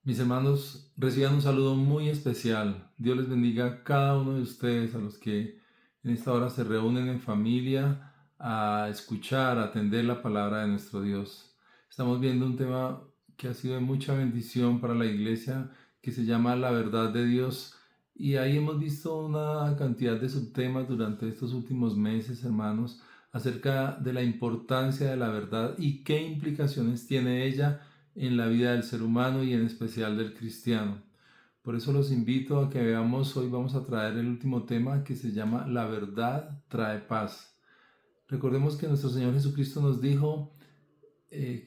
Mis hermanos, reciban un saludo muy especial. Dios les bendiga a cada uno de ustedes, a los que en esta hora se reúnen en familia a escuchar, a atender la palabra de nuestro Dios. Estamos viendo un tema que ha sido de mucha bendición para la iglesia, que se llama la verdad de Dios. Y ahí hemos visto una cantidad de subtemas durante estos últimos meses, hermanos, acerca de la importancia de la verdad y qué implicaciones tiene ella en la vida del ser humano y en especial del cristiano. Por eso los invito a que veamos, hoy vamos a traer el último tema que se llama La verdad trae paz. Recordemos que nuestro Señor Jesucristo nos dijo,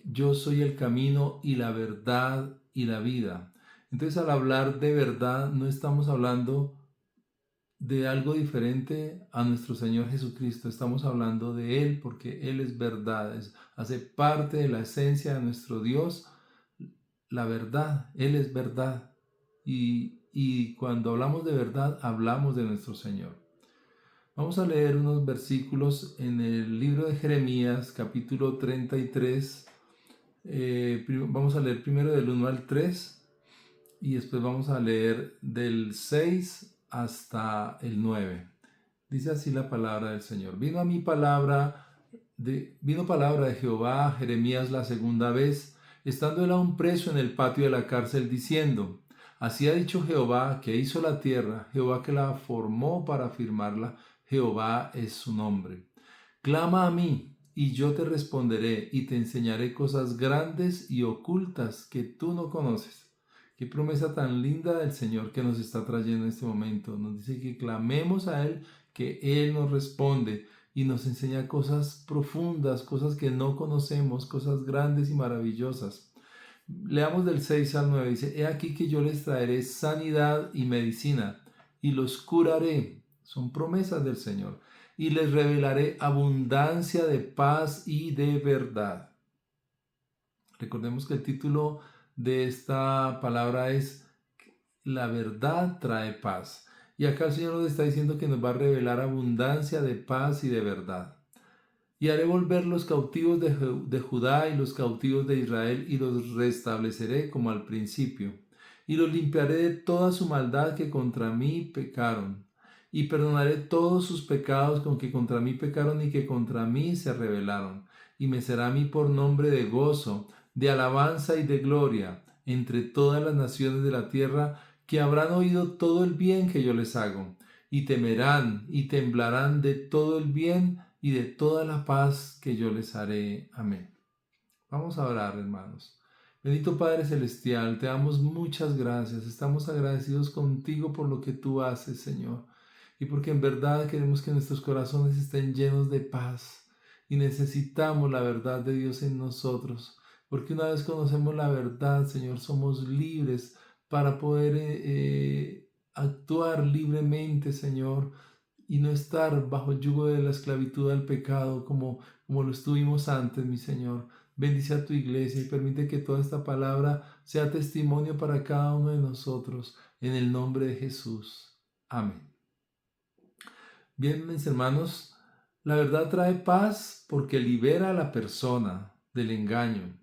yo soy el camino y la verdad y la vida. Entonces al hablar de verdad no estamos hablando de algo diferente a nuestro Señor Jesucristo, estamos hablando de Él porque Él es verdad, hace parte de la esencia de nuestro Dios, la verdad, Él es verdad. Y cuando hablamos de verdad, hablamos de nuestro Señor. Vamos a leer unos versículos en el libro de Jeremías, capítulo 33. Vamos a leer primero del 1 al 3 y después vamos a leer del 6 hasta el 9. Dice así la palabra del Señor. Vino palabra de Jehová a Jeremías la segunda vez, estando él aún preso en el patio de la cárcel, diciendo: Así ha dicho Jehová, que hizo la tierra, Jehová que la formó para firmarla, Jehová es su nombre. Clama a mí, y yo te responderé, y te enseñaré cosas grandes y ocultas que tú no conoces. Qué promesa tan linda del Señor que nos está trayendo en este momento. Nos dice que clamemos a Él, que Él nos responde y nos enseña cosas profundas, cosas que no conocemos, cosas grandes y maravillosas. Leamos del 6 al 9. Dice: He aquí que yo les traeré sanidad y medicina, y los curaré. Son promesas del Señor. Y les revelaré abundancia de paz y de verdad. Recordemos que el título de esta palabra es La verdad trae paz. Y acá el Señor nos está diciendo que nos va a revelar abundancia de paz y de verdad. Y haré volver los cautivos de Judá y los cautivos de Israel, y los restableceré como al principio. Y los limpiaré de toda su maldad que contra mí pecaron. Y perdonaré todos sus pecados con que contra mí pecaron y que contra mí se rebelaron. Y me será a mí por nombre de gozo, de alabanza y de gloria entre todas las naciones de la tierra, que habrán oído todo el bien que yo les hago. Y temerán y temblarán de todo el bien y de toda la paz que yo les haré. Amén. Vamos a orar, hermanos. Bendito Padre Celestial, te damos muchas gracias. Estamos agradecidos contigo por lo que tú haces, Señor. Y porque en verdad queremos que nuestros corazones estén llenos de paz. Y necesitamos la verdad de Dios en nosotros. Porque una vez conocemos la verdad, Señor, somos libres para poder actuar libremente, Señor, y no estar bajo el yugo de la esclavitud al pecado como lo estuvimos antes, mi Señor. Bendice a tu iglesia y permite que toda esta palabra sea testimonio para cada uno de nosotros, en el nombre de Jesús. Amén. Bien, mis hermanos, la verdad trae paz porque libera a la persona del engaño.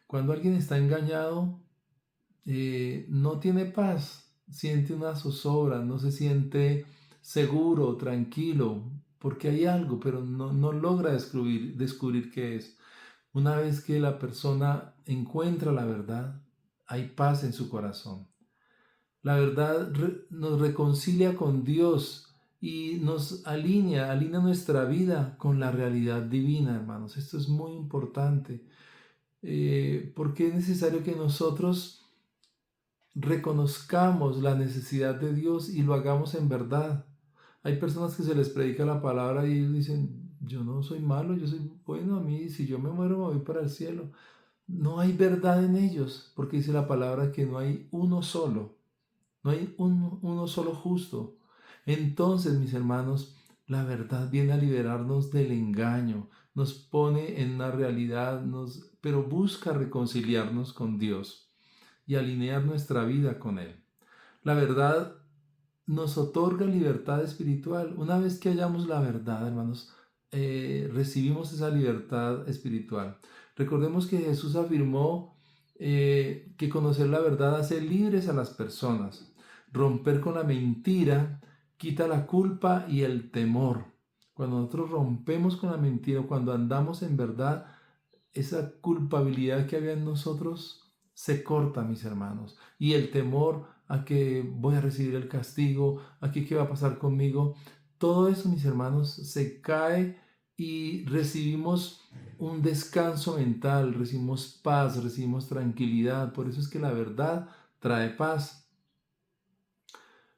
Cuando alguien está engañado, no tiene paz, siente una zozobra, no se siente seguro, tranquilo, porque hay algo, pero no logra descubrir qué es. Una vez que la persona encuentra la verdad, hay paz en su corazón. La verdad nos reconcilia con Dios y nos alinea nuestra vida con la realidad divina, hermanos. Esto es muy importante, porque es necesario que nosotros reconozcamos la necesidad de Dios y lo hagamos en verdad. Hay personas que se les predica la palabra y ellos dicen: yo no soy malo, yo soy bueno, a mí si yo me muero me voy para el cielo. No hay verdad en ellos, porque dice la palabra que no hay uno solo, no hay uno solo justo. Entonces, mis hermanos, la verdad viene a liberarnos del engaño, nos pone en una realidad, pero busca reconciliarnos con Dios y alinear nuestra vida con Él. La verdad nos otorga libertad espiritual. Una vez que hallamos la verdad, hermanos, recibimos esa libertad espiritual. Recordemos que Jesús afirmó que conocer la verdad hace libres a las personas. Romper con la mentira quita la culpa y el temor. Cuando nosotros rompemos con la mentira, cuando andamos en verdad, esa culpabilidad que había en nosotros se corta, mis hermanos. Y el temor a que voy a recibir el castigo, a que qué va a pasar conmigo, todo eso, mis hermanos, se cae y recibimos un descanso mental, recibimos paz, recibimos tranquilidad. Por eso es que la verdad trae paz.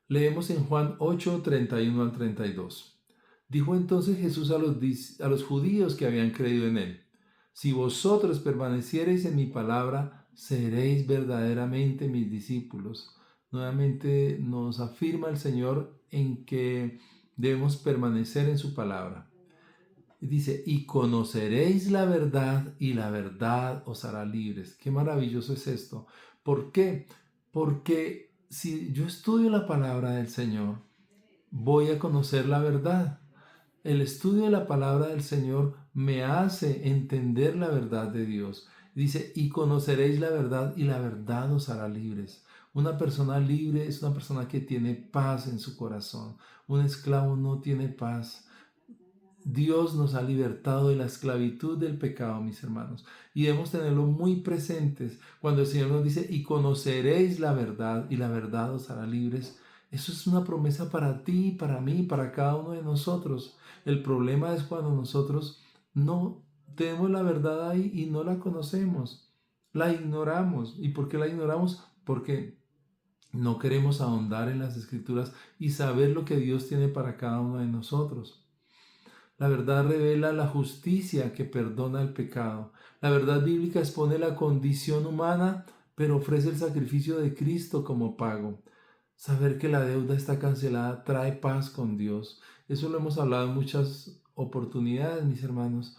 Leemos en Juan 8, 31 al 32. Dijo entonces Jesús a los judíos que habían creído en él: si vosotros permaneciereis en mi palabra, seréis verdaderamente mis discípulos. Nuevamente nos afirma el Señor en que debemos permanecer en su palabra. Dice, y conoceréis la verdad y la verdad os hará libres. Qué maravilloso es esto. ¿Por qué? Porque si yo estudio la palabra del Señor, voy a conocer la verdad. El estudio de la palabra del Señor me hace entender la verdad de Dios. Dice, y conoceréis la verdad y la verdad os hará libres. Una persona libre es una persona que tiene paz en su corazón. Un esclavo no tiene paz. Dios nos ha libertado de la esclavitud del pecado, mis hermanos, y debemos tenerlo muy presentes cuando el Señor nos dice, y conoceréis la verdad, y la verdad os hará libres. Eso es una promesa para ti, para mí, para cada uno de nosotros. El problema es cuando nosotros no tenemos la verdad ahí y no la conocemos, la ignoramos. ¿Y por qué la ignoramos? Porque no queremos ahondar en las Escrituras y saber lo que Dios tiene para cada uno de nosotros. La verdad revela la justicia que perdona el pecado. La verdad bíblica expone la condición humana, pero ofrece el sacrificio de Cristo como pago. Saber que la deuda está cancelada trae paz con Dios. Eso lo hemos hablado en muchas oportunidades, mis hermanos.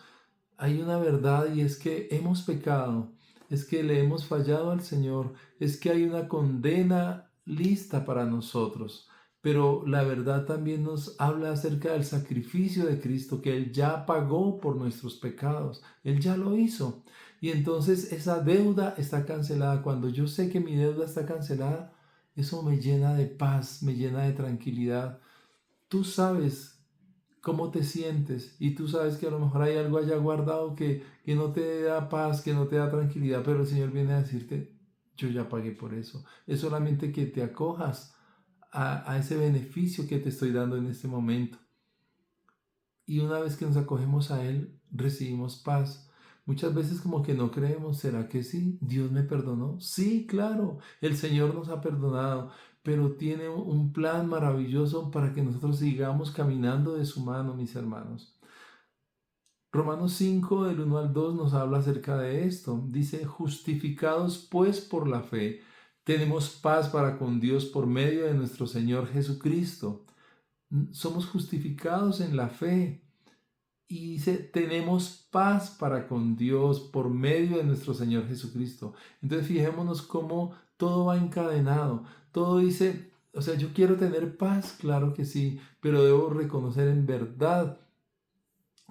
Hay una verdad y es que hemos pecado, es que le hemos fallado al Señor, es que hay una condena lista para nosotros. Pero la verdad también nos habla acerca del sacrificio de Cristo, que Él ya pagó por nuestros pecados. Él ya lo hizo. Y entonces esa deuda está cancelada. Cuando yo sé que mi deuda está cancelada, eso me llena de paz, me llena de tranquilidad. Tú sabes cómo te sientes y tú sabes que a lo mejor hay algo allá guardado que no te da paz, que no te da tranquilidad, pero el Señor viene a decirte, yo ya pagué por eso. Es solamente que te acojas a ese beneficio que te estoy dando en este momento. Y una vez que nos acogemos a Él, recibimos paz. Muchas veces como que no creemos, ¿será que sí? ¿Dios me perdonó? Sí, claro, el Señor nos ha perdonado, pero tiene un plan maravilloso para que nosotros sigamos caminando de su mano, mis hermanos. Romanos 5, del 1 al 2, nos habla acerca de esto. Dice, justificados pues por la fe, tenemos paz para con Dios por medio de nuestro Señor Jesucristo. Somos justificados en la fe. Y dice, tenemos paz para con Dios por medio de nuestro Señor Jesucristo. Entonces fijémonos cómo todo va encadenado. Todo dice, o sea, yo quiero tener paz, claro que sí, pero debo reconocer en verdad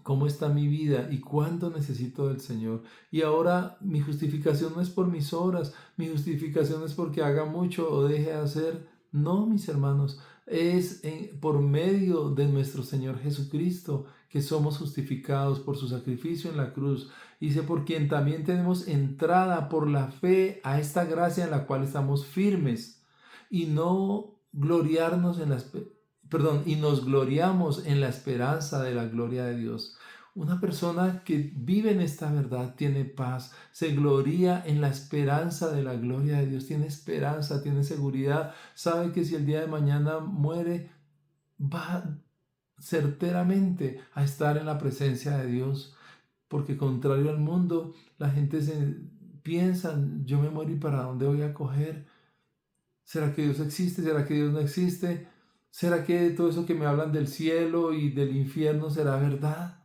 cómo está mi vida y cuánto necesito del Señor. Y ahora mi justificación no es por mis obras, mi justificación no es porque haga mucho o deje de hacer. No, mis hermanos, es por medio de nuestro Señor Jesucristo que somos justificados por su sacrificio en la cruz. Dice, por quien también tenemos entrada por la fe a esta gracia en la cual estamos firmes y no gloriarnos en las y nos gloriamos en la esperanza de la gloria de Dios. Una persona que vive en esta verdad tiene paz, se gloria en la esperanza de la gloria de Dios, tiene esperanza, tiene seguridad, sabe que si el día de mañana muere, va certeramente a estar en la presencia de Dios, porque contrario al mundo, la gente se piensa, yo me muero y ¿para dónde voy a coger? ¿Será que Dios existe? ¿Será que Dios no existe? ¿Será que todo eso que me hablan del cielo y del infierno será verdad?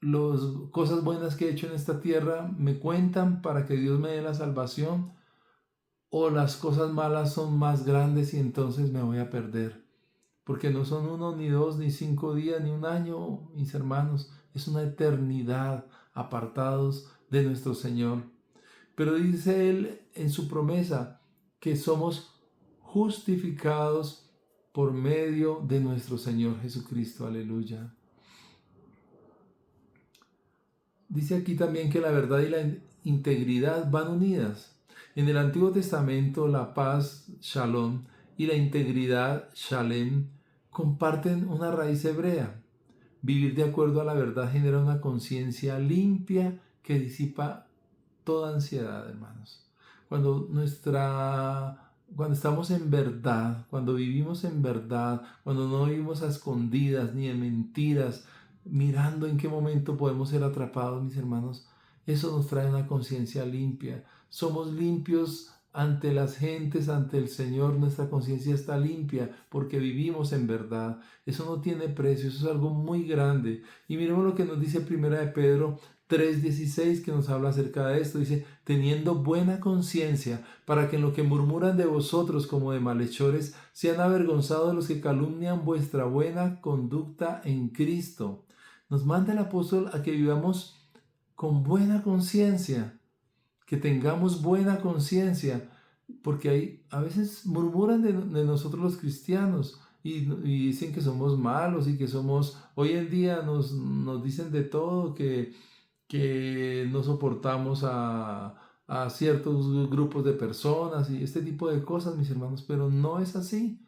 Las cosas buenas que he hecho en esta tierra me cuentan para que Dios me dé la salvación, o las cosas malas son más grandes y entonces me voy a perder. Porque no son 1, ni 2, ni 5 días, ni un año, mis hermanos. Es una eternidad apartados de nuestro Señor. Pero dice Él en su promesa que somos justificados por medio de nuestro Señor Jesucristo. Aleluya. Dice aquí también que la verdad y la integridad van unidas. En el Antiguo Testamento la paz, shalom, y la integridad, shalem, comparten una raíz hebrea. Vivir de acuerdo a la verdad genera una conciencia limpia que disipa toda ansiedad, hermanos. Cuando estamos en verdad, cuando vivimos en verdad, cuando no vivimos a escondidas ni en mentiras, mirando en qué momento podemos ser atrapados, mis hermanos, eso nos trae una conciencia limpia. Somos limpios ante las gentes, ante el Señor. Nuestra conciencia está limpia porque vivimos en verdad. Eso no tiene precio, eso es algo muy grande. Y miremos lo que nos dice Primera de Pedro 3:16, que nos habla acerca de esto. Dice: teniendo buena conciencia, para que en lo que murmuran de vosotros como de malhechores, sean avergonzados los que calumnian vuestra buena conducta en Cristo. Nos manda el apóstol a que vivamos con buena conciencia, que tengamos buena conciencia, porque a veces murmuran de nosotros los cristianos y dicen que somos malos y que somos, hoy en día nos dicen de todo, que no soportamos a ciertos grupos de personas y este tipo de cosas, mis hermanos, pero no es así,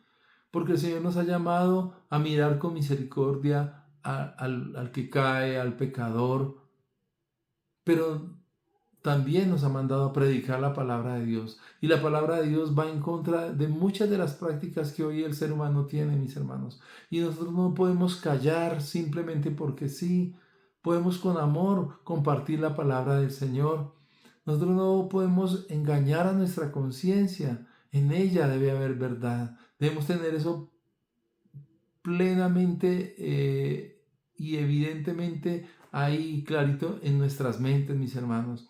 porque el Señor nos ha llamado a mirar con misericordia al que cae, al pecador, pero también nos ha mandado a predicar la palabra de Dios. Y la palabra de Dios va en contra de muchas de las prácticas que hoy el ser humano tiene, mis hermanos. Y nosotros no podemos callar simplemente porque sí. Podemos con amor compartir la palabra del Señor. Nosotros no podemos engañar a nuestra conciencia. En ella debe haber verdad. Debemos tener eso plenamente y evidentemente ahí clarito en nuestras mentes, mis hermanos,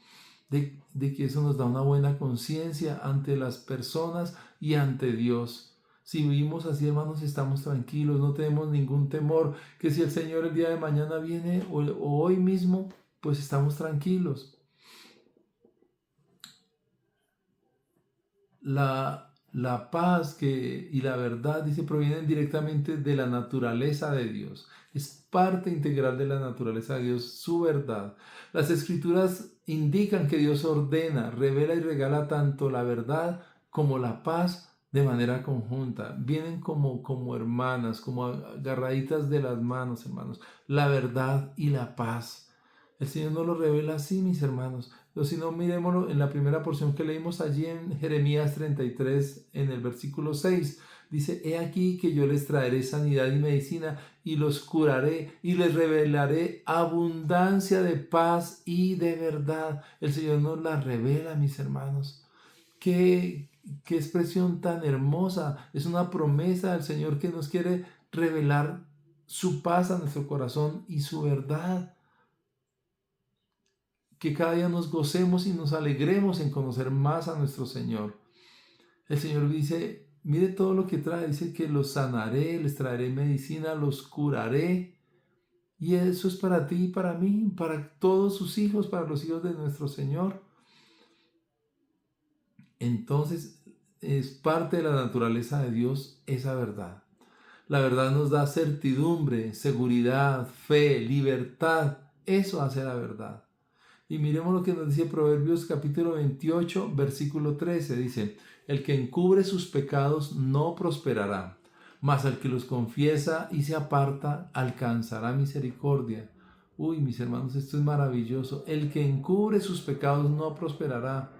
de que eso nos da una buena conciencia ante las personas y ante Dios. Si vivimos así, hermanos, estamos tranquilos, no tenemos ningún temor, que si el Señor el día de mañana viene o hoy mismo, pues estamos tranquilos. La paz y la verdad, dice, provienen directamente de la naturaleza de Dios. Es parte integral de la naturaleza de Dios, su verdad. Las escrituras indican que Dios ordena, revela y regala tanto la verdad como la paz de manera conjunta. Vienen como hermanas, como agarraditas de las manos, hermanos. La verdad y la paz. El Señor nos lo revela así, mis hermanos. O si no, miremoslo en la primera porción que leímos allí en Jeremías 33, en el versículo 6. Dice: he aquí que yo les traeré sanidad y medicina, y los curaré, y les revelaré abundancia de paz y de verdad. El Señor nos la revela, mis hermanos. Qué expresión tan hermosa. Es una promesa del Señor que nos quiere revelar su paz a nuestro corazón y su verdad. Que cada día nos gocemos y nos alegremos en conocer más a nuestro Señor. El Señor dice: mire todo lo que trae. Dice que los sanaré, les traeré medicina, los curaré. Y eso es para ti y para mí, para todos sus hijos, para los hijos de nuestro Señor. Entonces es parte de la naturaleza de Dios esa verdad. La verdad nos da certidumbre, seguridad, fe, libertad. Eso hace la verdad. Y miremos lo que nos dice Proverbios capítulo 28, versículo 13. Dice: el que encubre sus pecados no prosperará, mas el que los confiesa y se aparta alcanzará misericordia. Uy, mis hermanos, esto es maravilloso. El que encubre sus pecados no prosperará.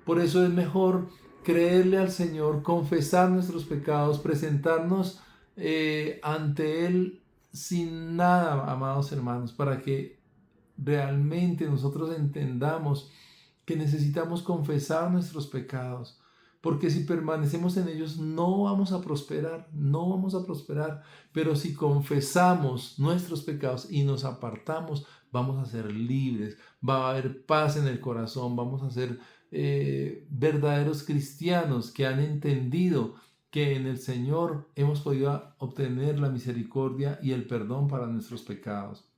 Por eso es mejor creerle al Señor, confesar nuestros pecados, presentarnos ante Él sin nada, amados hermanos, para que realmente nosotros entendamos que necesitamos confesar nuestros pecados, porque si permanecemos en ellos no vamos a prosperar, pero si confesamos nuestros pecados y nos apartamos, vamos a ser libres, va a haber paz en el corazón, vamos a ser verdaderos cristianos que han entendido que en el Señor hemos podido obtener la misericordia y el perdón para nuestros pecados.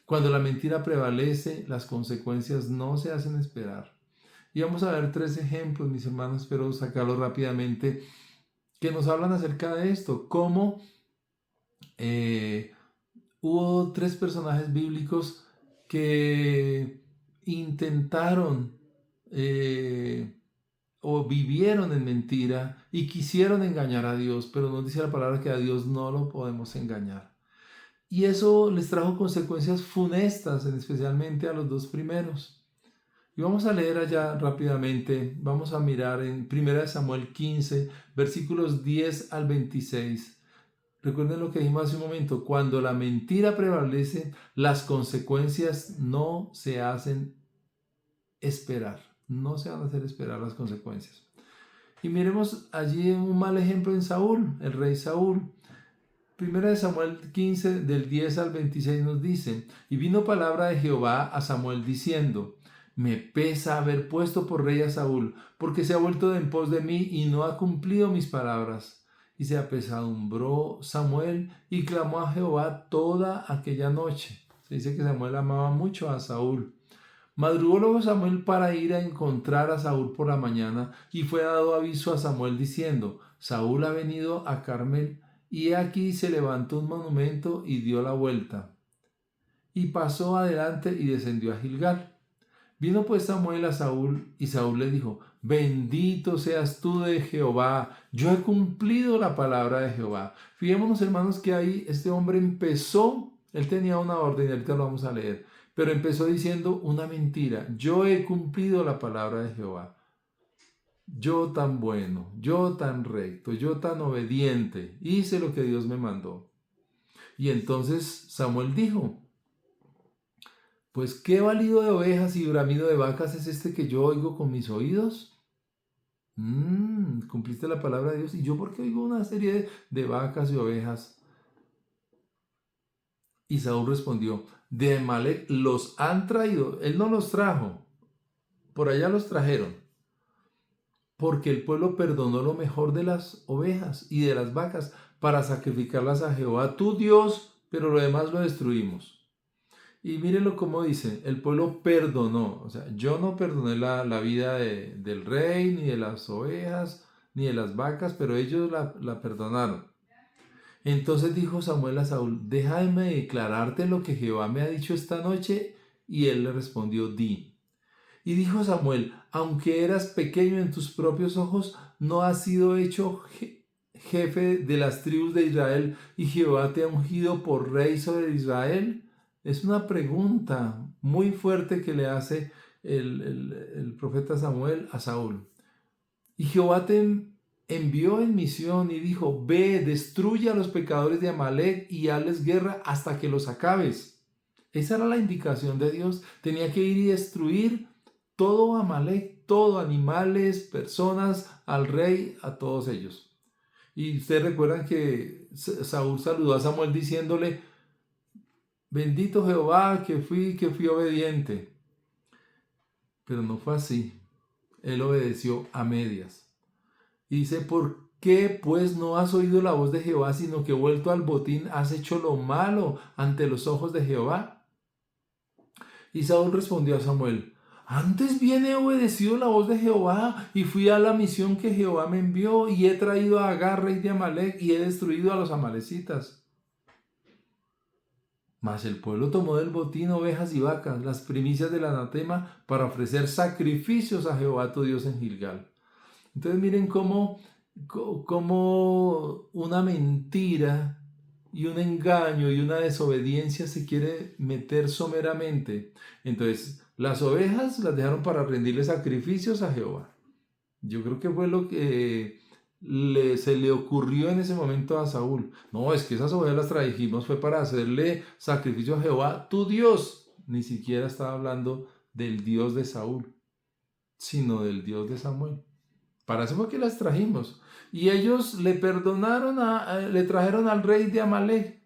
Cuando la mentira prevalece, las consecuencias no se hacen esperar. Y vamos a ver 3 ejemplos, mis hermanos, espero sacarlos rápidamente, que nos hablan acerca de esto, cómo hubo 3 personajes bíblicos que intentaron o vivieron en mentira y quisieron engañar a Dios, pero nos dice la palabra que a Dios no lo podemos engañar. Y eso les trajo consecuencias funestas, especialmente a los 2 primeros. Y vamos a leer allá rápidamente, vamos a mirar en 1 Samuel 15, versículos 10 al 26. Recuerden lo que dijimos hace un momento, cuando la mentira prevalece, las consecuencias no se hacen esperar, no se van a hacer esperar las consecuencias. Y miremos allí un mal ejemplo en Saúl, el rey Saúl. 1 Samuel 15, del 10 al 26 nos dice, y vino palabra de Jehová a Samuel diciendo, me pesa haber puesto por rey a Saúl, porque se ha vuelto en pos de mí y no ha cumplido mis palabras. Y se apesadumbró Samuel y clamó a Jehová toda aquella noche. Se dice que Samuel amaba mucho a Saúl. Madrugó luego Samuel para ir a encontrar a Saúl por la mañana, y fue dado aviso a Samuel diciendo, Saúl ha venido a Carmel, y aquí se levantó un monumento y dio la vuelta. Y pasó adelante y descendió a Gilgal. Vino pues Samuel a Saúl, y Saúl le dijo, bendito seas tú de Jehová, yo he cumplido la palabra de Jehová. Fijémonos, hermanos, que ahí este hombre empezó, él tenía una orden, y ahorita lo vamos a leer, pero empezó diciendo una mentira, yo he cumplido la palabra de Jehová. Yo tan bueno, yo tan recto, yo tan obediente, hice lo que Dios me mandó. Y entonces Samuel dijo, pues qué balido de ovejas y bramido de vacas es este que yo oigo con mis oídos. Cumpliste la palabra de Dios. ¿Y yo por qué oigo una serie de vacas y ovejas? Y Saúl respondió, de Amalec los han traído. Él no los trajo, por allá los trajeron. Porque el pueblo perdonó lo mejor de las ovejas y de las vacas para sacrificarlas a Jehová tu Dios, pero lo demás lo destruimos. Y mírenlo como dice, el pueblo perdonó, o sea, yo no perdoné la vida del rey, ni de las ovejas, ni de las vacas, pero ellos la perdonaron. Entonces dijo Samuel a Saúl, déjame declararte lo que Jehová me ha dicho esta noche. Y él le respondió, di. Y dijo Samuel, aunque eras pequeño en tus propios ojos, no has sido hecho jefe de las tribus de Israel, y Jehová te ha ungido por rey sobre Israel. Es una pregunta muy fuerte que le hace el profeta Samuel a Saúl. Y Jehová te envió en misión y dijo, ve, destruye a los pecadores de Amalec y hazles guerra hasta que los acabes. Esa era la indicación de Dios. Tenía que ir y destruir todo Amalec, todo, animales, personas, al rey, a todos ellos. Y ustedes recuerdan que Saúl saludó a Samuel diciéndole, bendito Jehová, que fui obediente. Pero no fue así. Él obedeció a medias. Y dice, ¿por qué pues no has oído la voz de Jehová, sino que vuelto al botín has hecho lo malo ante los ojos de Jehová? Y Saúl respondió a Samuel, antes bien he obedecido la voz de Jehová y fui a la misión que Jehová me envió y he traído a Agar, rey de Amalec, y he destruido a los amalecitas. Mas el pueblo tomó del botín ovejas y vacas, las primicias del anatema, para ofrecer sacrificios a Jehová tu Dios en Gilgal. Entonces miren cómo una mentira y un engaño y una desobediencia se quiere meter someramente. Entonces las ovejas las dejaron para rendirle sacrificios a Jehová. Yo creo que fue lo que se le ocurrió en ese momento a Saúl. No, es que esas ovejas las trajimos fue para hacerle sacrificio a Jehová, tu Dios. Ni siquiera estaba hablando del Dios de Saúl, sino del Dios de Samuel. Para eso fue que las trajimos. Y ellos le perdonaron, le trajeron al rey de Amalek.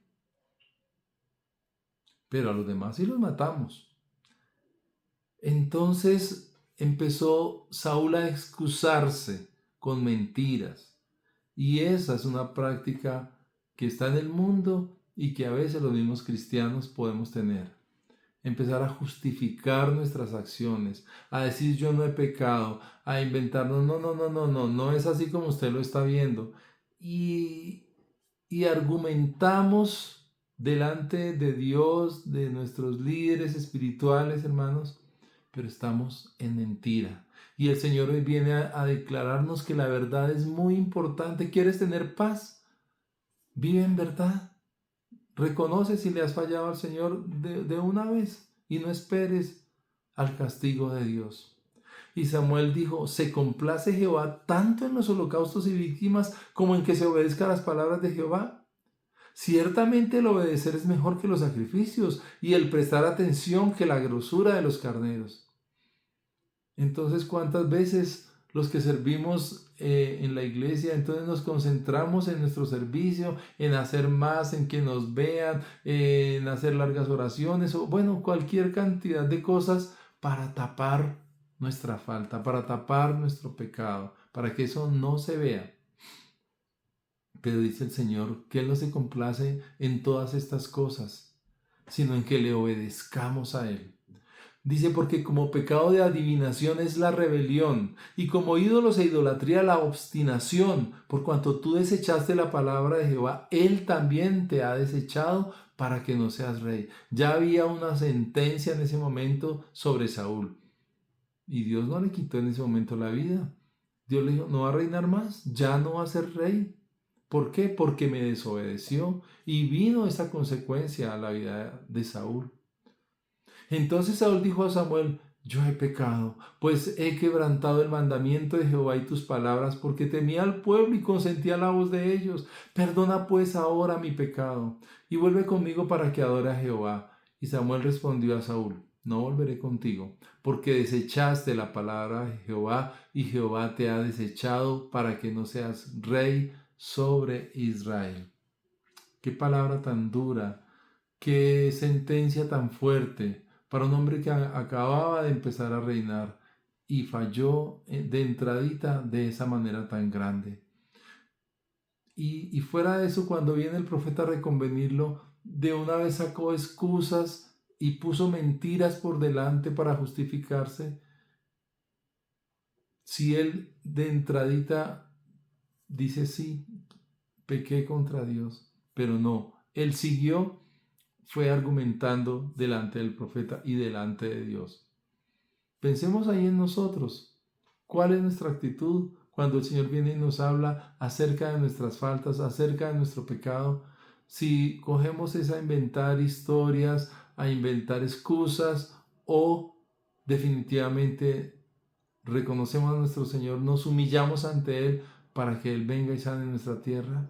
Pero a los demás sí los matamos. Entonces empezó Saúl a excusarse con mentiras. Y esa es una práctica que está en el mundo y que a veces los mismos cristianos podemos tener. empezar a justificar nuestras acciones, a decir yo no he pecado, a inventarnos, no es así como usted lo está viendo. Y argumentamos delante de Dios, de nuestros líderes espirituales, hermanos, pero estamos en mentira. Y el Señor hoy viene a declararnos que la verdad es muy importante. ¿Quieres tener paz? Vive en verdad. Reconoce si le has fallado al Señor de una vez y no esperes al castigo de Dios. Y Samuel dijo, ¿se complace Jehová tanto en los holocaustos y víctimas como en que se obedezca a las palabras de Jehová? Ciertamente el obedecer es mejor que los sacrificios y el prestar atención que la grosura de los carneros. Entonces, ¿cuántas veces los que servimos en la iglesia, entonces nos concentramos en nuestro servicio, en hacer más, en que nos vean, en hacer largas oraciones o bueno, cualquier cantidad de cosas para tapar nuestra falta, para tapar nuestro pecado, para que eso no se vea? Pero dice el Señor que Él no se complace en todas estas cosas, sino en que le obedezcamos a Él. Dice, porque como pecado de adivinación es la rebelión, y como ídolos e idolatría la obstinación, por cuanto tú desechaste la palabra de Jehová, Él también te ha desechado para que no seas rey. Ya había una sentencia en ese momento sobre Saúl, y Dios no le quitó en ese momento la vida. Dios le dijo, no va a reinar más, ya no va a ser rey. ¿Por qué? Porque me desobedeció, y vino esa consecuencia a la vida de Saúl. Entonces Saúl dijo a Samuel, yo he pecado, pues he quebrantado el mandamiento de Jehová y tus palabras, porque temía al pueblo y consentía la voz de ellos. Perdona pues ahora mi pecado, y vuelve conmigo para que adore a Jehová. Y Samuel respondió a Saúl, no volveré contigo, porque desechaste la palabra de Jehová, y Jehová te ha desechado para que no seas rey sobre Israel. Qué palabra tan dura, qué sentencia tan fuerte para un hombre que acababa de empezar a reinar y falló de entradita de esa manera tan grande. Y fuera de eso, cuando viene el profeta a reconvenirlo, de una vez sacó excusas y puso mentiras por delante para justificarse. Si él de entradita dice sí, pequé contra Dios, pero no, él siguió, fue argumentando delante del profeta y delante de Dios. Pensemos ahí en nosotros. ¿Cuál es nuestra actitud cuando el Señor viene y nos habla acerca de nuestras faltas, acerca de nuestro pecado? Si cogemos esa a inventar historias, a inventar excusas o definitivamente reconocemos a nuestro Señor, nos humillamos ante Él para que Él venga y sane nuestra tierra.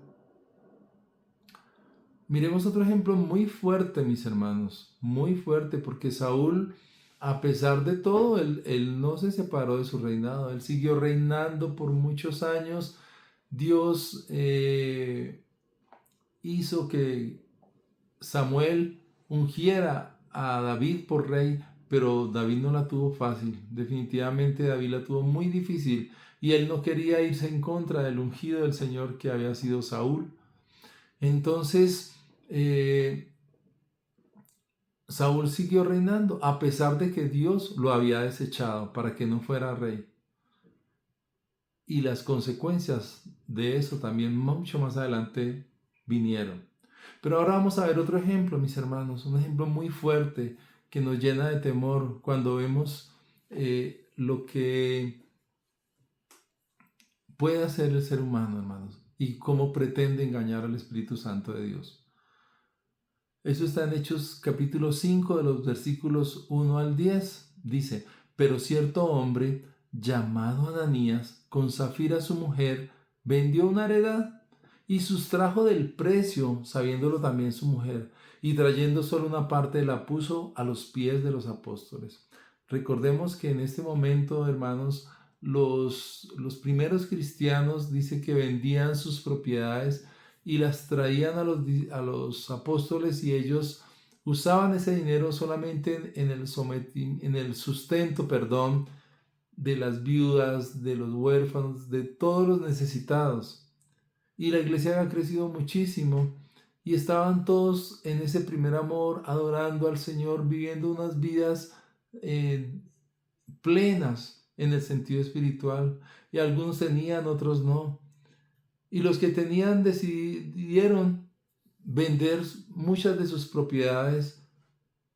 Miremos otro ejemplo muy fuerte, mis hermanos, muy fuerte, porque Saúl, a pesar de todo, él no se separó de su reinado, él siguió reinando por muchos años. Dios hizo que Samuel ungiera a David por rey, pero David no la tuvo fácil, definitivamente David la tuvo muy difícil y él no quería irse en contra del ungido del Señor que había sido Saúl. Entonces, Saúl siguió reinando a pesar de que Dios lo había desechado para que no fuera rey. Y las consecuencias de eso también mucho más adelante vinieron. Pero ahora vamos a ver otro ejemplo, mis hermanos, un ejemplo muy fuerte que nos llena de temor cuando vemos lo que puede hacer el ser humano, hermanos, y cómo pretende engañar al Espíritu Santo de Dios. Eso está en Hechos capítulo 5 de los versículos 1 al 10. Dice, pero cierto hombre llamado Ananías, con Zafira su mujer, vendió una heredad y sustrajo del precio, sabiéndolo también su mujer, y trayendo solo una parte la puso a los pies de los apóstoles. Recordemos que en este momento, hermanos, los primeros cristianos dice que vendían sus propiedades y las traían a los apóstoles y ellos usaban ese dinero solamente en el sustento, de las viudas, de los huérfanos, de todos los necesitados. Y la iglesia ha crecido muchísimo y estaban todos en ese primer amor, adorando al Señor, viviendo unas vidas eh, plenas en el sentido espiritual. Y algunos tenían, otros no. Y los que tenían decidieron vender muchas de sus propiedades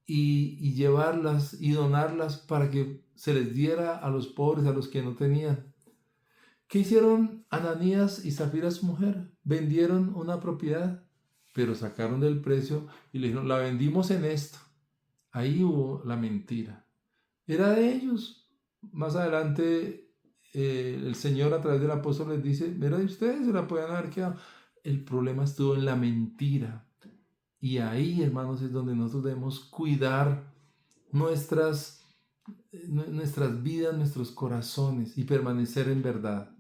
y llevarlas y donarlas para que se les diera a los pobres, a los que no tenían. ¿Qué hicieron Ananías y Zafira, su mujer? Vendieron una propiedad, pero sacaron del precio y le dijeron, la vendimos en esto. Ahí hubo la mentira. Era de ellos. Más adelante el Señor a través del apóstol les dice, era de ustedes, se la pueden haber quedado. El problema estuvo en la mentira. Y ahí, hermanos, es donde nosotros debemos cuidar nuestras vidas, nuestros corazones y permanecer en verdad.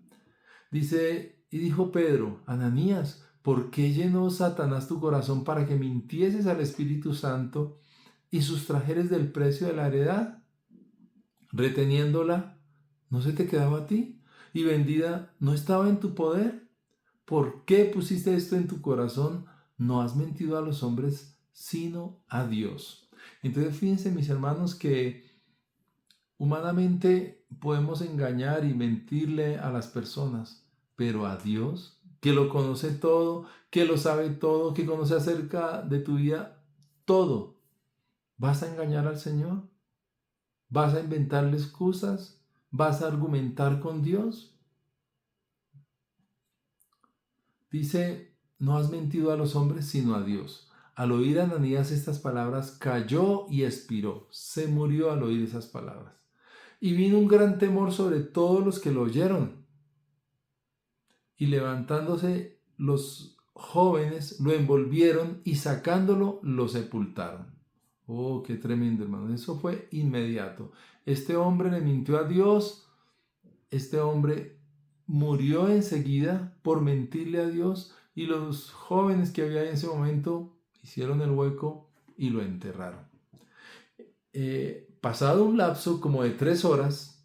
Dice, y dijo Pedro, Ananías, ¿por qué llenó Satanás tu corazón para que mintieses al Espíritu Santo y sustrajeres del precio de la heredad? Reteniéndola, ¿no se te quedaba a ti? Y vendida, ¿no estaba en tu poder? ¿Por qué pusiste esto en tu corazón? No has mentido a los hombres, sino a Dios. Entonces, fíjense, mis hermanos, que humanamente podemos engañar y mentirle a las personas, pero a Dios, que lo conoce todo, que lo sabe todo, que conoce acerca de tu vida todo, ¿vas a engañar al Señor? ¿Vas a inventarle excusas? ¿Vas a argumentar con Dios? Dice, no has mentido a los hombres, sino a Dios. Al oír a Ananías estas palabras, cayó y expiró. Se murió al oír esas palabras. Y vino un gran temor sobre todos los que lo oyeron. Y levantándose los jóvenes, lo envolvieron y sacándolo, lo sepultaron. Oh, qué tremendo, hermano. Eso fue inmediato. Este hombre le mintió a Dios. Este hombre murió enseguida por mentirle a Dios. Y los jóvenes que había en ese momento hicieron el hueco y lo enterraron. Pasado un lapso como de 3 horas,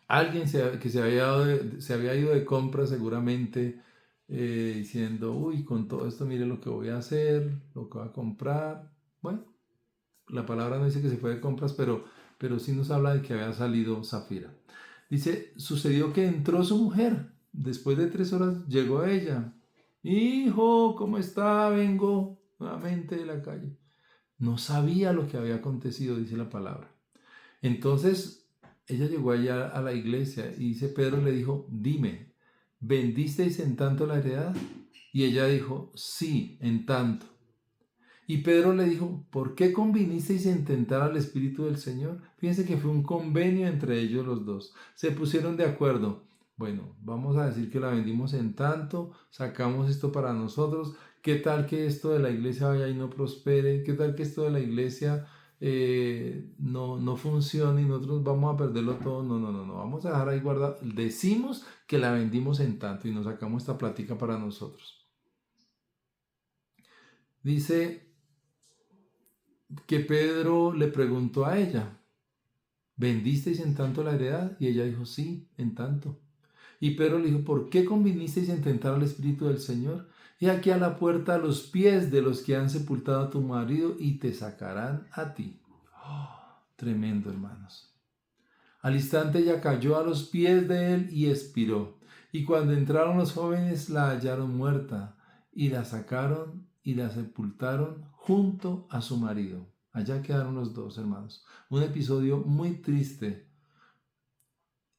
alguien que se había ido de compra seguramente diciendo, uy, con todo esto mire lo que voy a hacer, lo que voy a comprar. Bueno, la palabra no dice que se fue de compras, pero sí nos habla de que había salido Zafira. Dice, sucedió que entró su mujer. Después de 3 horas llegó ella. Hijo, ¿cómo está? Vengo nuevamente de la calle. No sabía lo que había acontecido, dice la palabra. Entonces ella llegó allá a la iglesia y dice, Pedro le dijo, dime, ¿vendisteis en tanto la heredad? Y ella dijo, sí, en tanto. Y Pedro le dijo, ¿por qué convinisteis en tentar al Espíritu del Señor? Fíjense que fue un convenio entre ellos los dos. Se pusieron de acuerdo. Bueno, vamos a decir que la vendimos en tanto, sacamos esto para nosotros. ¿Qué tal que esto de la iglesia vaya y no prospere? ¿Qué tal que esto de la iglesia no funcione y nosotros vamos a perderlo todo? No. Vamos a dejar ahí guardado. Decimos que la vendimos en tanto y nos sacamos esta plática para nosotros. Dice que Pedro le preguntó a ella, ¿vendisteis en tanto la heredad? Y ella dijo, sí, en tanto. Y Pedro le dijo, ¿por qué convinisteis en tentar al Espíritu del Señor? Y aquí a la puerta a los pies de los que han sepultado a tu marido y te sacarán a ti. Oh, tremendo, hermanos. Al instante ella cayó a los pies de él y expiró. Y cuando entraron los jóvenes la hallaron muerta y la sacaron y la sepultaron junto a su marido. Allá quedaron los dos, hermanos. Un episodio muy triste.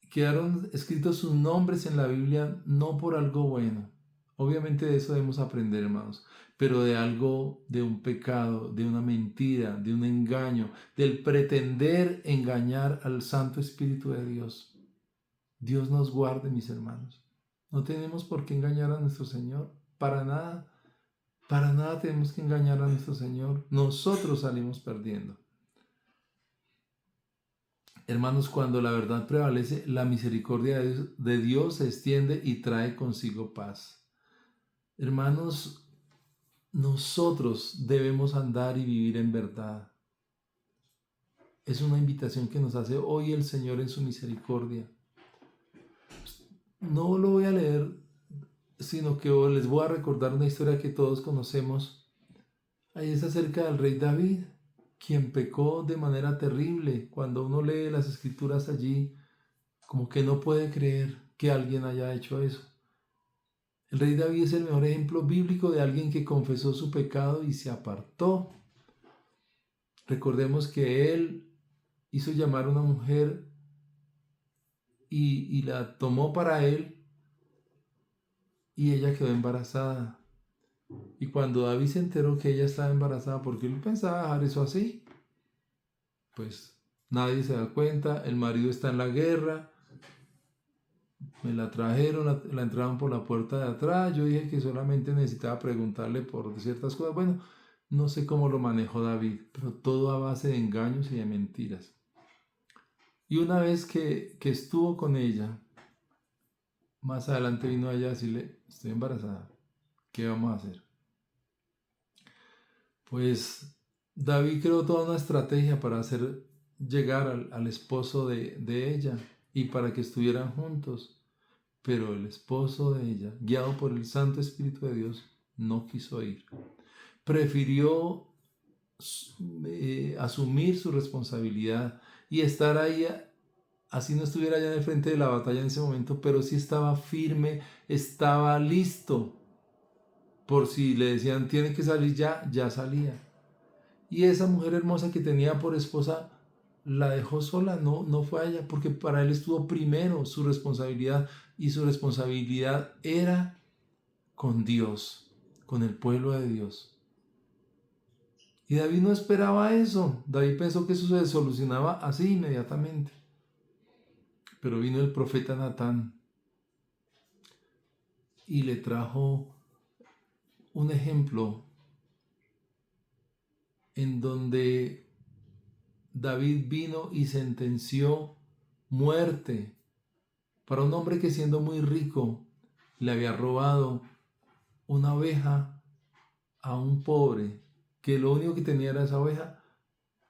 Quedaron escritos sus nombres en la Biblia no por algo bueno. Obviamente de eso debemos aprender, hermanos, pero de algo, de un pecado, de una mentira, de un engaño, del pretender engañar al Santo Espíritu de Dios. Dios nos guarde, mis hermanos. No tenemos por qué engañar a nuestro Señor, para nada. Para nada tenemos que engañar a nuestro Señor. Nosotros salimos perdiendo. Hermanos, cuando la verdad prevalece, la misericordia de Dios se extiende y trae consigo paz. Hermanos, nosotros debemos andar y vivir en verdad. Es una invitación que nos hace hoy el Señor en su misericordia. No lo voy a leer sino que hoy les voy a recordar una historia que todos conocemos. Ahí es acerca del rey David, quien pecó de manera terrible. Cuando uno lee las escrituras allí, como que no puede creer que alguien haya hecho eso. El rey David es el mejor ejemplo bíblico de alguien que confesó su pecado y se apartó. Recordemos que él hizo llamar a una mujer y la tomó para él, y ella quedó embarazada. Y cuando David se enteró que ella estaba embarazada, porque él pensaba dejar eso así, pues nadie se da cuenta, el marido está en la guerra, me la trajeron, la entraron por la puerta de atrás, yo dije que solamente necesitaba preguntarle por ciertas cosas. Bueno, no sé cómo lo manejó David, pero todo a base de engaños y de mentiras. Y una vez que estuvo con ella, más adelante vino ella a decirle, estoy embarazada, ¿qué vamos a hacer? Pues David creó toda una estrategia para hacer llegar al esposo de ella y para que estuvieran juntos. Pero el esposo de ella, guiado por el Santo Espíritu de Dios, no quiso ir. Prefirió asumir su responsabilidad y estar ahí, así no estuviera ya en el frente de la batalla en ese momento, pero sí estaba firme, estaba listo. Por si le decían tiene que salir ya, ya salía. Y esa mujer hermosa que tenía por esposa la dejó sola, no fue a ella, porque para él estuvo primero su responsabilidad, y su responsabilidad era con Dios, con el pueblo de Dios. Y David no esperaba eso. David pensó que eso se solucionaba así inmediatamente. Pero vino el profeta Natán y le trajo un ejemplo en donde David vino y sentenció muerte para un hombre que, siendo muy rico, le había robado una oveja a un pobre, que lo único que tenía era esa oveja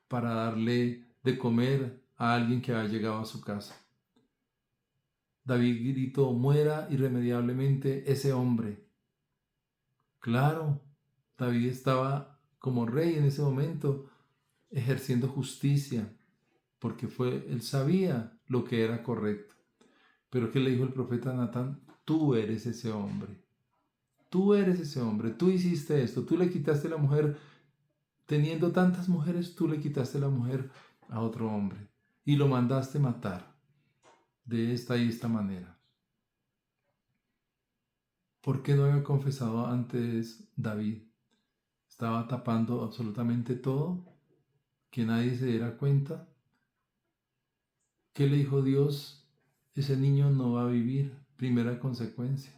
para darle de comer a alguien que había llegado a su casa. David gritó, muera irremediablemente ese hombre. Claro, David estaba como rey en ese momento, ejerciendo justicia, porque él sabía lo que era correcto. Pero ¿qué le dijo el profeta Natán? Tú eres ese hombre. Tú eres ese hombre. Tú hiciste esto. Tú le quitaste la mujer. Teniendo tantas mujeres, tú le quitaste la mujer a otro hombre y lo mandaste matar de esta y esta manera. ¿Por qué no había confesado antes David? Estaba tapando absolutamente todo, que nadie se diera cuenta. ¿Qué le dijo Dios? Ese niño no va a vivir. Primera consecuencia.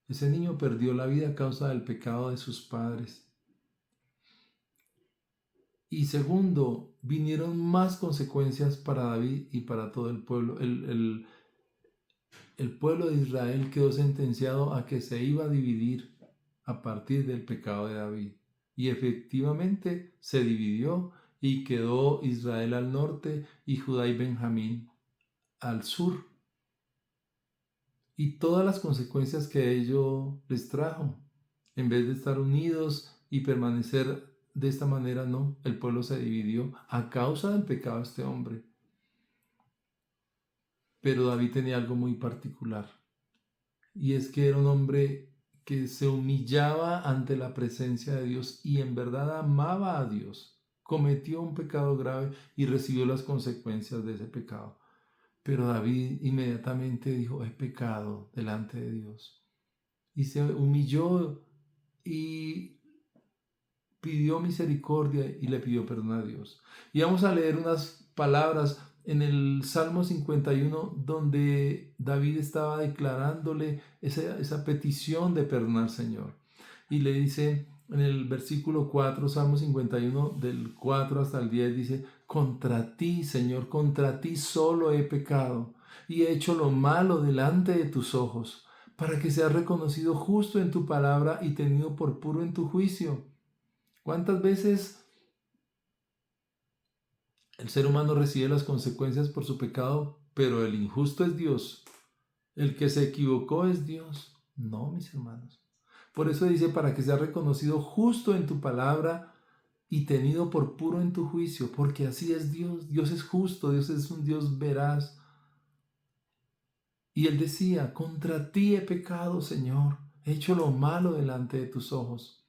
Ese niño perdió la vida a causa del pecado de sus padres. Y segundo, vinieron más consecuencias para David y para todo el pueblo. El pueblo de Israel quedó sentenciado a que se iba a dividir a partir del pecado de David. Y efectivamente se dividió y quedó Israel al norte y Judá y Benjamín al sur. Y todas las consecuencias que ello les trajo. En vez de estar unidos y permanecer de esta manera, no, el pueblo se dividió a causa del pecado de este hombre. Pero David tenía algo muy particular, y es que era un hombre que se humillaba ante la presencia de Dios y en verdad amaba a Dios. Cometió un pecado grave y recibió las consecuencias de ese pecado. Pero David inmediatamente dijo, he pecado delante de Dios. Y se humilló y pidió misericordia y le pidió perdón a Dios. Y vamos a leer unas palabras en el Salmo 51, donde David estaba declarándole esa petición de perdón al Señor. Y le dice en el versículo 4, Salmo 51, del 4 hasta el 10, dice, contra ti, Señor, contra ti solo he pecado y he hecho lo malo delante de tus ojos, para que seas reconocido justo en tu palabra y tenido por puro en tu juicio. ¿Cuántas veces el ser humano recibe las consecuencias por su pecado, pero el injusto es Dios? El que se equivocó es Dios. No, mis hermanos. Por eso dice, para que seas reconocido justo en tu palabra y tenido por puro en tu juicio, porque así es Dios. Dios es justo, Dios es un Dios veraz. Y él decía, contra ti he pecado, Señor, he hecho lo malo delante de tus ojos.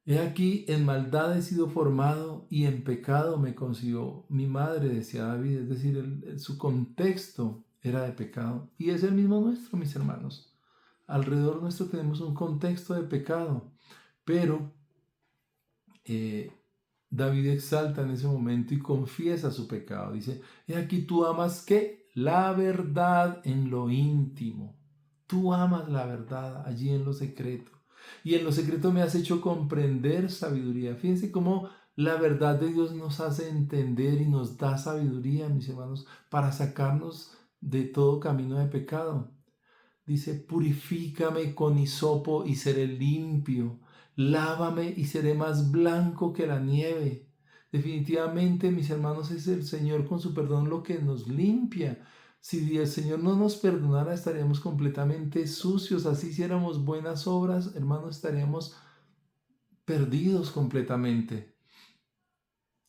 He aquí, en maldad he sido formado y en pecado me concibió mi madre, decía David. Es decir, su contexto era de pecado. Y es el mismo nuestro, mis hermanos. Alrededor nuestro tenemos un contexto de pecado, pero David exalta en ese momento y confiesa su pecado. Dice, he aquí tú amas ¿qué? La verdad en lo íntimo. Tú amas la verdad allí en lo secreto. Y en lo secreto me has hecho comprender sabiduría. Fíjense cómo la verdad de Dios nos hace entender y nos da sabiduría, mis hermanos, para sacarnos de todo camino de pecado. Dice, purifícame con hisopo y seré limpio. Lávame y seré más blanco que la nieve. Definitivamente, mis hermanos, es el Señor con su perdón lo que nos limpia. Si el Señor no nos perdonara, estaríamos completamente sucios. Así hiciéramos buenas obras, hermanos, estaríamos perdidos completamente.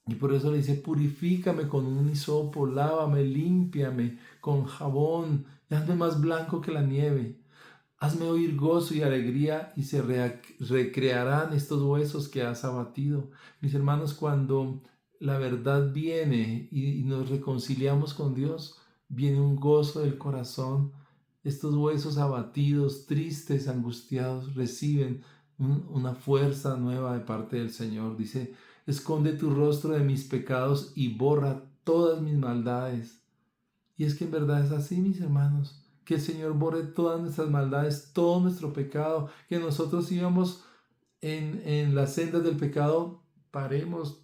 Y por eso le dice, purifícame con un hisopo, lávame, límpiame con jabón, y hazme más blanco que la nieve. Hazme oír gozo y alegría y se recrearán estos huesos que has abatido. Mis hermanos, cuando la verdad viene y nos reconciliamos con Dios, viene un gozo del corazón. Estos huesos abatidos, tristes, angustiados, reciben una fuerza nueva de parte del Señor. Dice, esconde tu rostro de mis pecados y borra todas mis maldades. Y es que en verdad es así, mis hermanos, que el Señor borre todas nuestras maldades, todo nuestro pecado, que nosotros íbamos en las sendas del pecado, paremos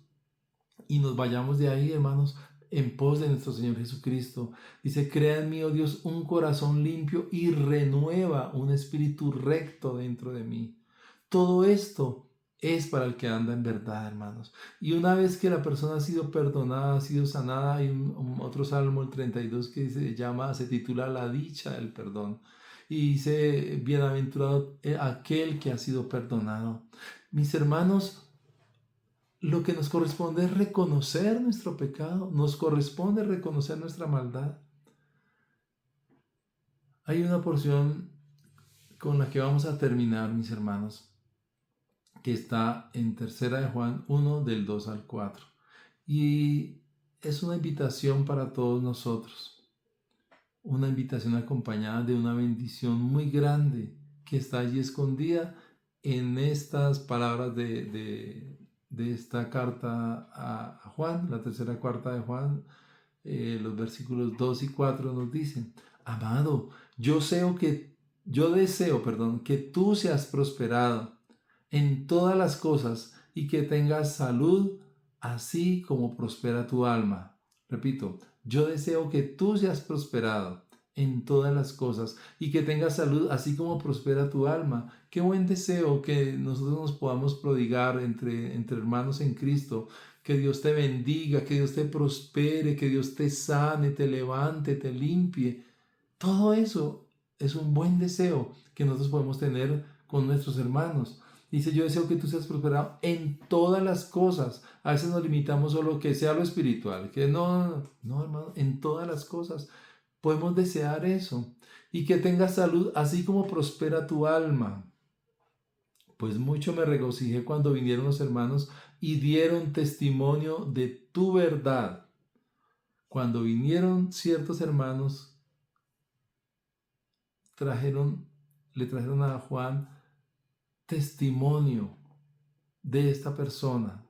y nos vayamos de ahí, hermanos, en pos de nuestro Señor Jesucristo. Dice, crea en mí, oh Dios, un corazón limpio y renueva un espíritu recto dentro de mí. Todo esto es para el que anda en verdad, hermanos. Y una vez que la persona ha sido perdonada, ha sido sanada, hay otro salmo, el 32, que se titula La dicha del perdón. Y dice, bienaventurado aquel que ha sido perdonado. Mis hermanos, lo que nos corresponde es reconocer nuestro pecado, nos corresponde reconocer nuestra maldad. Hay una porción con la que vamos a terminar, mis hermanos, que está en Tercera de Juan 1, del 2 al 4. Y es una invitación para todos nosotros, una invitación acompañada de una bendición muy grande que está allí escondida en estas palabras de esta carta a Juan, la tercera carta de Juan. Los versículos 2 y 4 nos dicen, amado, yo deseo, que tú seas prosperado en todas las cosas y que tengas salud, así como prospera tu alma. Repito, yo deseo que tú seas prosperado en todas las cosas y que tengas salud, así como prospera tu alma. Qué buen deseo que nosotros nos podamos prodigar entre hermanos en Cristo. Que Dios te bendiga, que Dios te prospere, que Dios te sane, te levante, te limpie. Todo eso es un buen deseo que nosotros podemos tener con nuestros hermanos. Dice, yo deseo que tú seas prosperado en todas las cosas. A veces nos limitamos solo que sea lo espiritual, que no, hermano, en todas las cosas. Podemos desear eso. Y que tengas salud, así como prospera tu alma. Pues mucho me regocijé cuando vinieron los hermanos y dieron testimonio de tu verdad. Cuando vinieron ciertos hermanos, le trajeron a Juan testimonio de esta persona,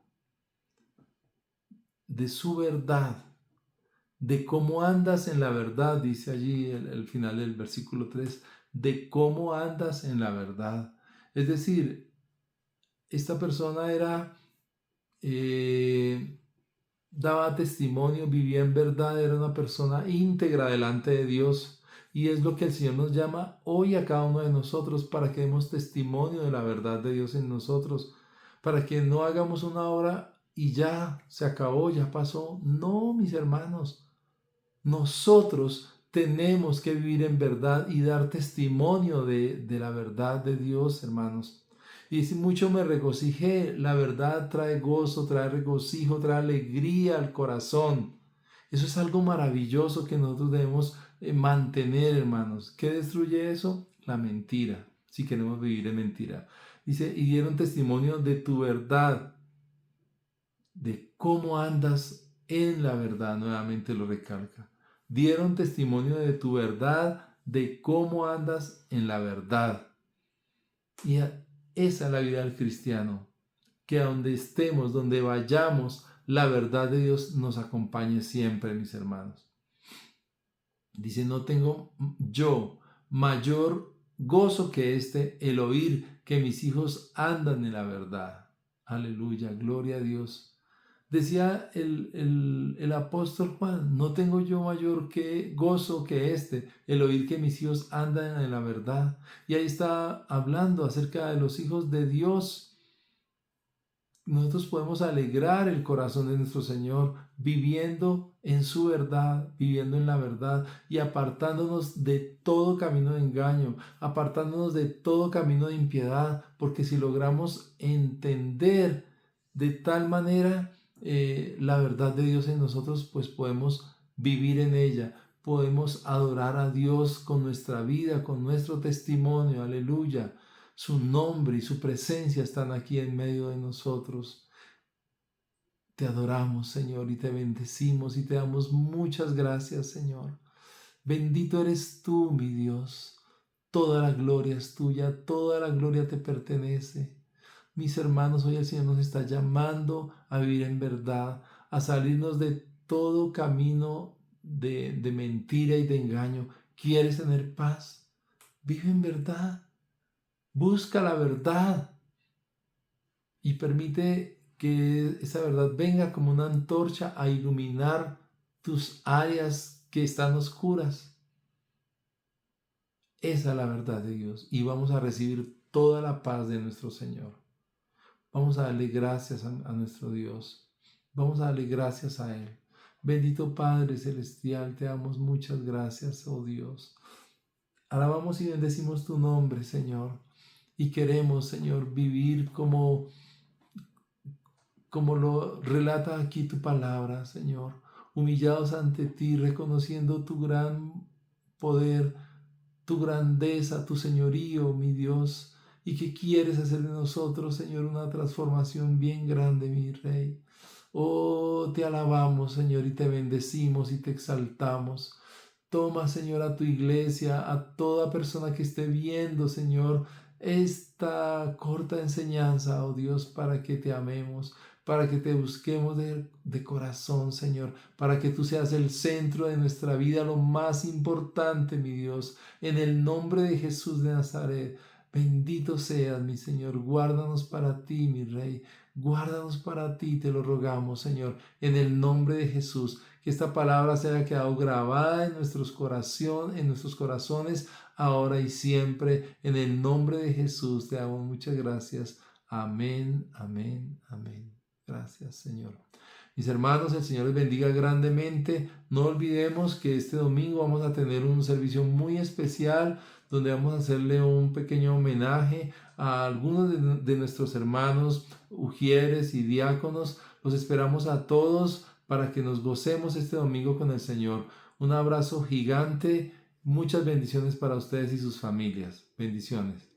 de su verdad, de cómo andas en la verdad, dice allí el final del versículo 3, de cómo andas en la verdad. Es decir, esta persona daba testimonio, vivía en verdad, era una persona íntegra delante de Dios. Y es lo que el Señor nos llama hoy a cada uno de nosotros, para que demos testimonio de la verdad de Dios en nosotros, para que no hagamos una obra y ya se acabó, ya pasó. No, mis hermanos, nosotros tenemos que vivir en verdad y dar testimonio de la verdad de Dios, hermanos. Y si mucho me regocijé, la verdad trae gozo, trae regocijo, trae alegría al corazón. Eso es algo maravilloso que nosotros debemos mantener, hermanos. ¿Qué destruye eso? La mentira, si queremos vivir en mentira. Dice, y dieron testimonio de tu verdad, de cómo andas en la verdad, nuevamente lo recalca. Dieron testimonio de tu verdad, de cómo andas en la verdad. Y esa es la vida del cristiano, que a donde estemos, donde vayamos, la verdad de Dios nos acompañe siempre, mis hermanos. Dice, no tengo yo mayor gozo que el oír que mis hijos andan en la verdad. Aleluya, gloria a Dios. Decía el apóstol Juan, no tengo yo mayor gozo que el oír que mis hijos andan en la verdad. Y ahí está hablando acerca de los hijos de Dios. Nosotros podemos alegrar el corazón de nuestro Señor viviendo en su verdad, viviendo en la verdad y apartándonos de todo camino de engaño, apartándonos de todo camino de impiedad, porque si logramos entender de tal manera la verdad de Dios en nosotros, pues podemos vivir en ella, podemos adorar a Dios con nuestra vida, con nuestro testimonio, aleluya. Su nombre y su presencia están aquí en medio de nosotros. Te adoramos, Señor, y te bendecimos y te damos muchas gracias, Señor. Bendito eres tú, mi Dios. Toda la gloria es tuya, toda la gloria te pertenece. Mis hermanos, hoy el Señor nos está llamando a vivir en verdad, a salirnos de todo camino de mentira y de engaño. ¿Quieres tener paz? Vive en verdad. Busca la verdad y permite que esa verdad venga como una antorcha a iluminar tus áreas que están oscuras. Esa es la verdad de Dios y vamos a recibir toda la paz de nuestro Señor. Vamos a darle gracias a nuestro Dios. Vamos a darle gracias a Él. Bendito Padre Celestial, te damos muchas gracias, oh Dios. Alabamos y bendecimos tu nombre, Señor. Y queremos, Señor, vivir como lo relata aquí tu palabra, Señor, humillados ante ti, reconociendo tu gran poder, tu grandeza, tu señorío, mi Dios, y que quieres hacer de nosotros, Señor, una transformación bien grande, mi Rey. Oh, te alabamos, Señor, y te bendecimos y te exaltamos. Toma, Señor, a tu iglesia, a toda persona que esté viendo, Señor, esta corta enseñanza, oh Dios, para que te amemos, para que te busquemos de corazón, Señor, para que tú seas el centro de nuestra vida, lo más importante, mi Dios, en el nombre de Jesús de Nazaret. Bendito seas, mi Señor, guárdanos para ti, mi Rey, guárdanos para ti, te lo rogamos, Señor, en el nombre de Jesús. Que esta palabra se haya quedado grabada en nuestros corazones, ahora y siempre. En el nombre de Jesús te damos muchas gracias. Amén, amén, amén. Gracias, Señor. Mis hermanos, el Señor les bendiga grandemente. No olvidemos que este domingo vamos a tener un servicio muy especial donde vamos a hacerle un pequeño homenaje a algunos de nuestros hermanos ujieres y diáconos. Los esperamos a todos para que nos gocemos este domingo con el Señor. Un abrazo gigante, muchas bendiciones para ustedes y sus familias. Bendiciones.